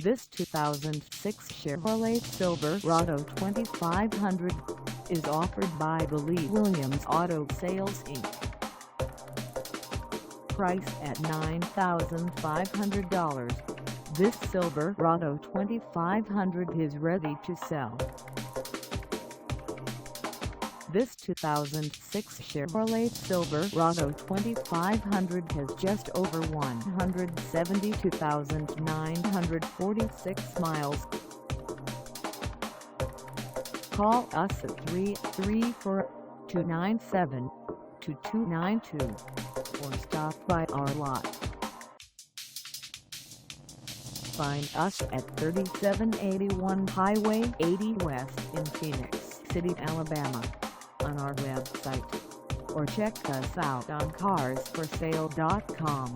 This 2006 Chevrolet Silverado 2500 is offered by the Lee Williams Auto Sales Inc. Price at $9,500, this Silverado 2500 is ready to sell. This 2006 Chevrolet Silverado 2500 has just over 172,946 miles. Call us at 334-297-2292 or stop by our lot. Find us at 3781 Highway 80 West in Phenix City, Alabama, on our website, or check us out on carsforsale.com.